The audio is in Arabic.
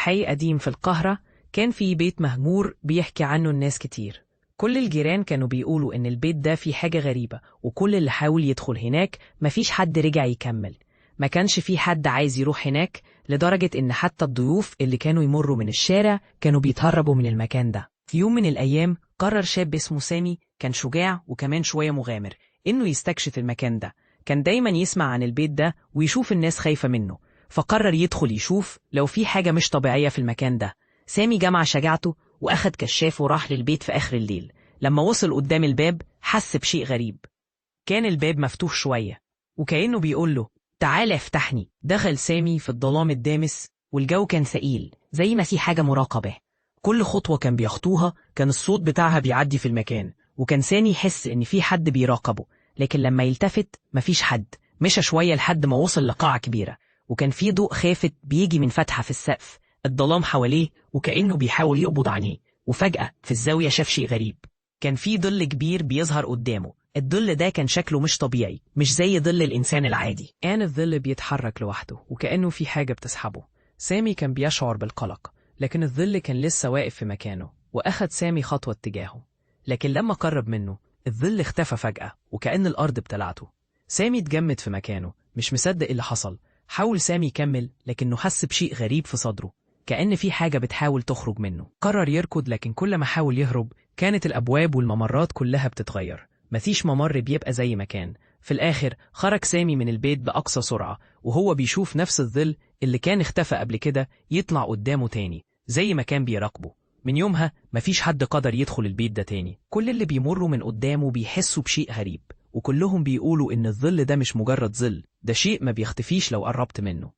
حي قديم في القاهرة كان في بيت مهجور بيحكي عنه الناس كتير. كل الجيران كانوا بيقولوا إن البيت ده فيه حاجة غريبة، وكل اللي حاول يدخل هناك مفيش حد رجع يكمل. ما كانش في حد عايز يروح هناك، لدرجة إن حتى الضيوف اللي كانوا يمروا من الشارع كانوا بيتهربوا من المكان ده. في يوم من الأيام قرر شاب اسمه سامي، كان شجاع وكمان شوية مغامر، إنه يستكشف المكان ده. كان دايما يسمع عن البيت ده ويشوف الناس خايفة منه، فقرر يدخل يشوف لو في حاجة مش طبيعية في المكان ده. سامي جمع شجاعته وأخد كشاف وراح للبيت في آخر الليل. لما وصل قدام الباب حس بشيء غريب. كان الباب مفتوح شوية وكأنه بيقول له تعال افتحني. دخل سامي في الظلام الدامس والجو كان ثقيل زي ما في حاجة مراقبة. كل خطوة كان بيخطوها كان الصوت بتاعها بيعدي في المكان، وكان سامي يحس إن في حد بيراقبه. لكن لما يلتفت مفيش حد. مشى شوية لحد ما وصل لقاعة كبيرة، وكان في ضوء خافت بيجي من فتحة في السقف. الظلام حواليه وكأنه بيحاول يقبض عينيه. وفجأة في الزاوية شاف شيء غريب. كان في ظل كبير بيظهر قدامه. الظل ده كان شكله مش طبيعي، مش زي ظل الإنسان العادي. كان الظل بيتحرك لوحده وكأنه في حاجة بتسحبه. سامي كان بيشعر بالقلق، لكن الظل كان لسه واقف في مكانه. وأخد سامي خطوة اتجاهه، لكن لما قرب منه الظل اختفى فجأة وكأن الأرض ابتلعته. سامي اتجمد في مكانه مش مصدق اللي حصل. حاول سامي يكمل لكنه حس بشيء غريب في صدره، كأن في حاجة بتحاول تخرج منه. قرر يركض، لكن كل ما حاول يهرب كانت الأبواب والممرات كلها بتتغير. مفيش ممر بيبقى زي ما كان. في الآخر خرج سامي من البيت بأقصى سرعة، وهو بيشوف نفس الظل اللي كان اختفى قبل كده يطلع قدامه تاني زي ما كان بيراقبه. من يومها مفيش حد قدر يدخل البيت ده تاني. كل اللي بيمروا من قدامه بيحسوا بشيء غريب، وكلهم بيقولوا إن الظل ده مش مجرد ظل، ده شيء ما بيختفيش لو قربت منه.